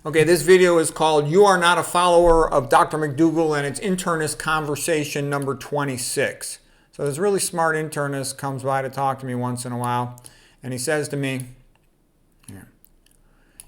Okay, this video is called You Are Not a Follower of Dr. Mcdougall, and it's internist conversation number 26. So this really smart internist comes by to talk to me once in a while, and he says to me,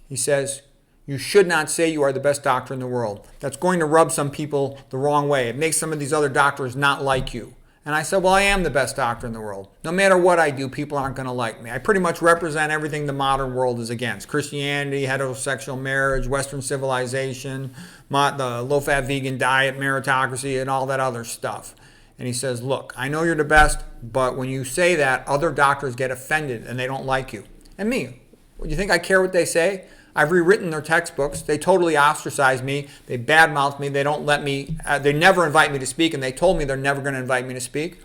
he says, you should not say you are the best doctor in the world. That's going to rub some people the wrong way. It makes some of these other doctors not like you. And I said, well, I am the best doctor in the world. No matter what I do, people aren't going to like me. I pretty much represent everything the modern world is against. Christianity, heterosexual marriage, Western civilization, the low-fat vegan diet, meritocracy, and all that other stuff. And he says, look, I know you're the best, but when you say that, other doctors get offended and they don't like you. And me, you think I care what they say? I've rewritten their textbooks. They totally ostracize me. They badmouth me. They don't let me, they never invite me to speak, and they told me they're never going to invite me to speak.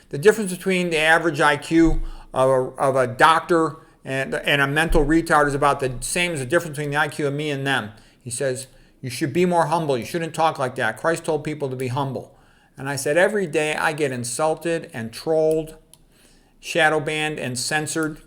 The difference between the average IQ of a doctor and a mental retard is about the same as the difference between the IQ of me and them. He says, you should be more humble. You shouldn't talk like that. Christ told people to be humble. And I said, every day I get insulted and trolled, shadow banned and censored.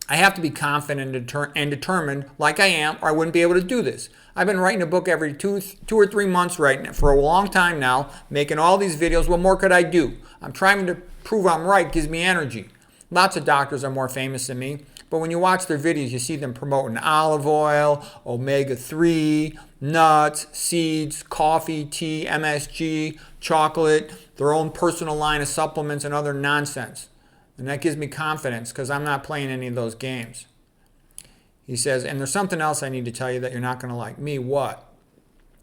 I have to be confident and determined like I am, or I wouldn't be able to do this. I've been writing a book every two or 3 months right now for a long time now, making all these videos. What more could I do? I'm trying to prove I'm right. It gives me energy. Lots of doctors are more famous than me, but when you watch their videos, you see them promoting olive oil, omega-3, nuts, seeds, coffee, tea, MSG, chocolate, their own personal line of supplements and other nonsense. And that gives me confidence because I'm not playing any of those games. He says, and there's something else I need to tell you that you're not going to like. Me, what?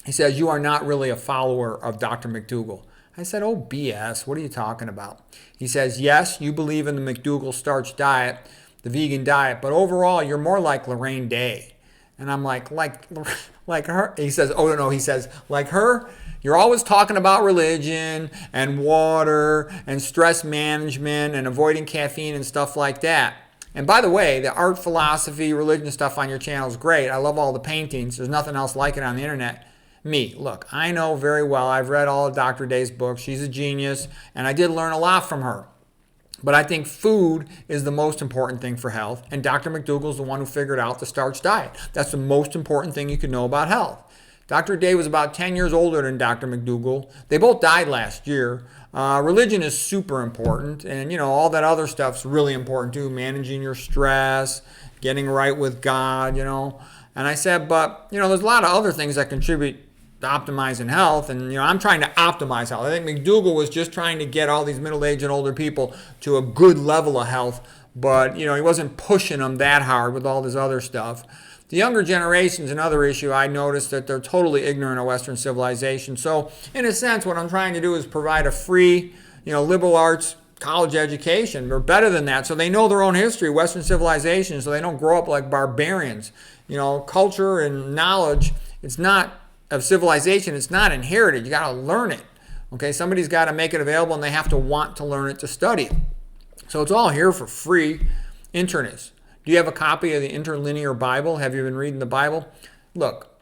He says, you are not really a follower of Dr. Mcdougall. I said, oh, BS. What are you talking about? He says, yes, you believe in the Mcdougall starch diet, the vegan diet, but overall, you're more like Lorraine Day. And I'm like her? He says, oh, no, he says, like her? You're always talking about religion and water and stress management and avoiding caffeine and stuff like that. And by the way, the art, philosophy, religion stuff on your channel is great. I love all the paintings. There's nothing else like it on the internet. Me, look, I know very well. I've read all of Dr. Day's books. She's a genius, and I did learn a lot from her. But I think food is the most important thing for health, and Dr. Mcdougall is the one who figured out the starch diet. That's the most important thing you can know about health. Dr. Day was about 10 years older than Dr. Mcdougall. They both died last year. Religion is super important, and all that other stuff's really important too. Managing your stress, getting right with God, And I said, but there's a lot of other things that contribute to optimizing health, and I'm trying to optimize health. I think Mcdougall was just trying to get all these middle-aged and older people to a good level of health, but he wasn't pushing them that hard with all this other stuff. The younger generation's another issue. I noticed that they're totally ignorant of Western civilization. So, in a sense, what I'm trying to do is provide a free, liberal arts college education. Or better than that, so they know their own history, Western civilization, so they don't grow up like barbarians. Culture and knowledge, it's not of civilization. It's not inherited. You got to learn it. Okay, somebody's got to make it available, and they have to want to learn it to study it. So it's all here for free. Internist. Do you have a copy of the Interlinear Bible? Have you been reading the Bible? Look,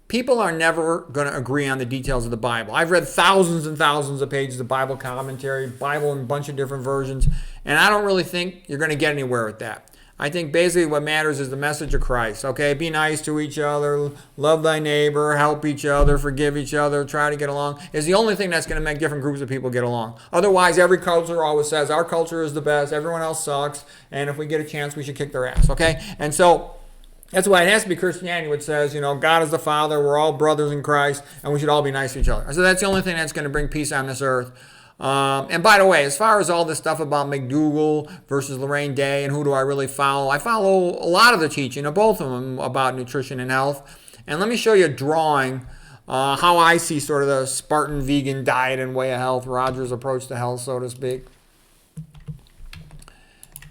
people are never going to agree on the details of the Bible. I've read thousands and thousands of pages of Bible commentary, Bible in a bunch of different versions, and I don't really think you're going to get anywhere with that. I think basically what matters is the message of Christ, okay? Be nice to each other, love thy neighbor, help each other, forgive each other, try to get along, is the only thing that's going to make different groups of people get along. Otherwise, every culture always says, our culture is the best, everyone else sucks, and if we get a chance, we should kick their ass, okay? And so, that's why it has to be Christianity, which says, God is the Father, we're all brothers in Christ, and we should all be nice to each other. So that's the only thing that's going to bring peace on this earth. And by the way, as far as all this stuff about Mcdougall versus Lorraine Day and who do I really follow, I follow a lot of the teaching of both of them about nutrition and health. And let me show you a drawing how I see sort of the Spartan vegan diet and way of health, Roger's approach to health, so to speak.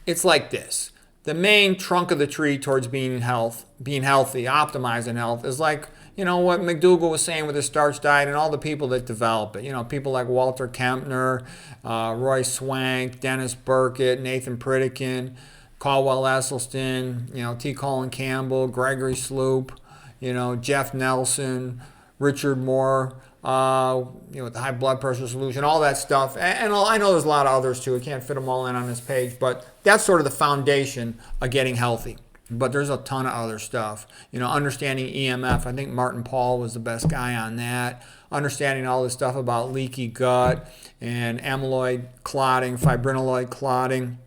It's like this. The main trunk of the tree towards being healthy, optimizing health is like, what Mcdougall was saying with his starch diet and all the people that develop it. People like Walter Kempner, Roy Swank, Dennis Burkitt, Nathan Pritikin, Caldwell Esselstyn, T. Colin Campbell, Gregory Sloop, Jeff Nelson, Richard Moore, with the high blood pressure solution, all that stuff. And I know there's a lot of others too. I can't fit them all in on this page, but that's sort of the foundation of getting healthy. But there's a ton of other stuff. Understanding EMF. I think Martin Paul was the best guy on that. Understanding all this stuff about leaky gut and amyloid clotting, fibrinolytic clotting,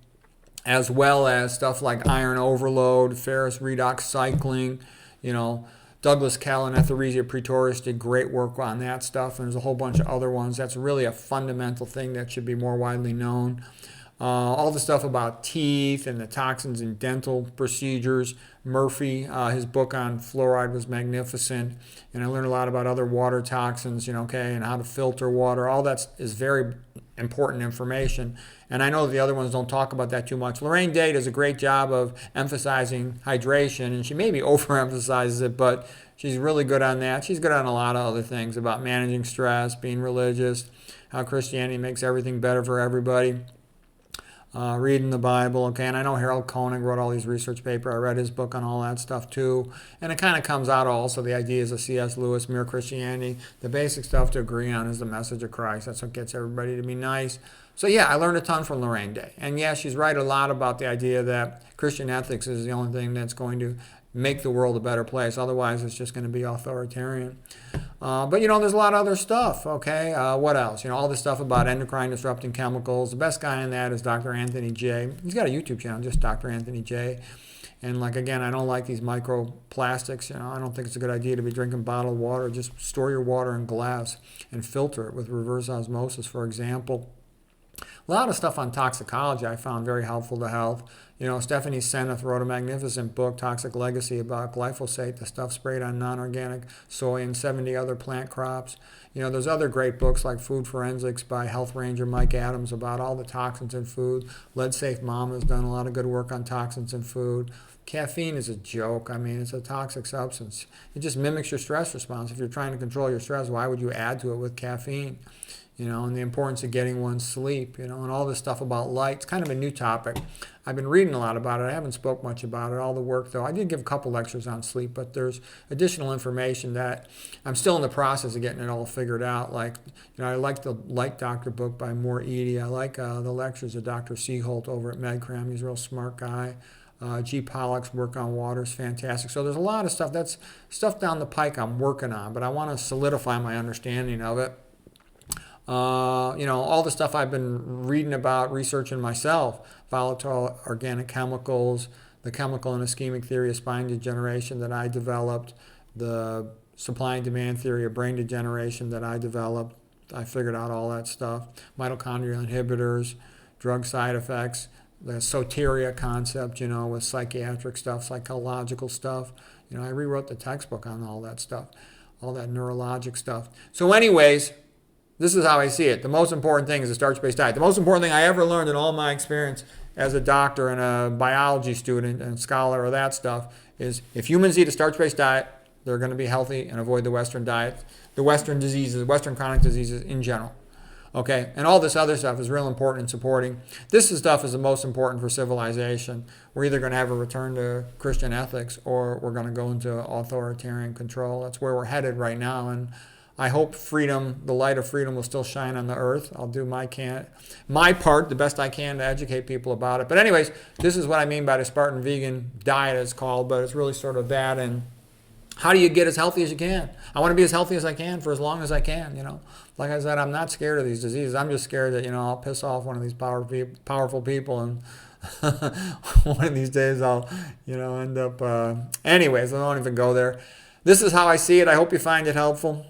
as well as stuff like iron overload, ferrous redox cycling. Douglas Kell and Etheresia Pretorius did great work on that stuff, and there's a whole bunch of other ones. That's really a fundamental thing that should be more widely known. All the stuff about teeth and the toxins in dental procedures. Murphy, his book on fluoride was magnificent, and I learned a lot about other water toxins, and how to filter water. All that is very important information, and I know the other ones don't talk about that too much. Lorraine Day does a great job of emphasizing hydration, and she maybe overemphasizes it, but she's really good on that. She's good on a lot of other things about managing stress, being religious, how Christianity makes everything better for everybody. Reading the Bible, and I know Harold Koenig wrote all these research papers. I read his book on all that stuff too, and it kind of comes out also the ideas of C.S. Lewis, Mere Christianity. The basic stuff to agree on is the message of Christ. That's what gets everybody to be nice. So yeah, I learned a ton from Lorraine Day, and yeah, she's right a lot about the idea that Christian ethics is the only thing that's going to make the world a better place. Otherwise, it's just going to be authoritarian. But there's a lot of other stuff. Okay, what else? All this stuff about endocrine disrupting chemicals. The best guy in that is Dr. Anthony J. He's got a YouTube channel, just Dr. Anthony J. And again, I don't like these microplastics. I don't think it's a good idea to be drinking bottled water. Just store your water in glass and filter it with reverse osmosis, for example. A lot of stuff on toxicology I found very helpful to health. Stephanie Seneff wrote a magnificent book, Toxic Legacy, about glyphosate, the stuff sprayed on non-organic soy and 70 other plant crops. There's other great books like Food Forensics by Health Ranger Mike Adams about all the toxins in food. Lead Safe Mom has done a lot of good work on toxins in food. Caffeine is a joke. It's a toxic substance. It just mimics your stress response. If you're trying to control your stress, why would you add to it with caffeine? And the importance of getting one's sleep, and all this stuff about light. It's kind of a new topic. I've been reading a lot about it. I haven't spoke much about it. All the work, though. I did give a couple lectures on sleep, but there's additional information that I'm still in the process of getting it all figured out. I like the Light Doctor book by Moore Eady. I like the lectures of Dr. Seaholt over at MedCram. He's a real smart guy. G. Pollock's work on water is fantastic. So there's a lot of stuff. That's stuff down the pike I'm working on, but I want to solidify my understanding of it. All the stuff I've been reading about, researching myself, volatile organic chemicals, the chemical and ischemic theory of spine degeneration that I developed, the supply and demand theory of brain degeneration that I developed. I figured out all that stuff. Mitochondrial inhibitors, drug side effects, the soteria concept, with psychiatric stuff, psychological stuff. I rewrote the textbook on all that stuff, all that neurologic stuff. So anyways, this is how I see it. The most important thing is a starch-based diet. The most important thing I ever learned in all my experience as a doctor and a biology student and scholar of that stuff is if humans eat a starch-based diet, they're going to be healthy and avoid the Western diet, the Western diseases, Western chronic diseases in general. Okay, and all this other stuff is real important in supporting. This stuff is the most important for civilization. We're either going to have a return to Christian ethics or we're going to go into authoritarian control. That's where we're headed right now, and I hope freedom, the light of freedom, will still shine on the earth. I'll do my part, the best I can to educate people about it. But anyways, this is what I mean by the Spartan vegan diet, it's called, but it's really sort of that. And how do you get as healthy as you can? I want to be as healthy as I can for as long as I can, Like I said, I'm not scared of these diseases. I'm just scared that, I'll piss off one of these powerful people and one of these days I'll, end up... anyways, I don't even go there. This is how I see it. I hope you find it helpful.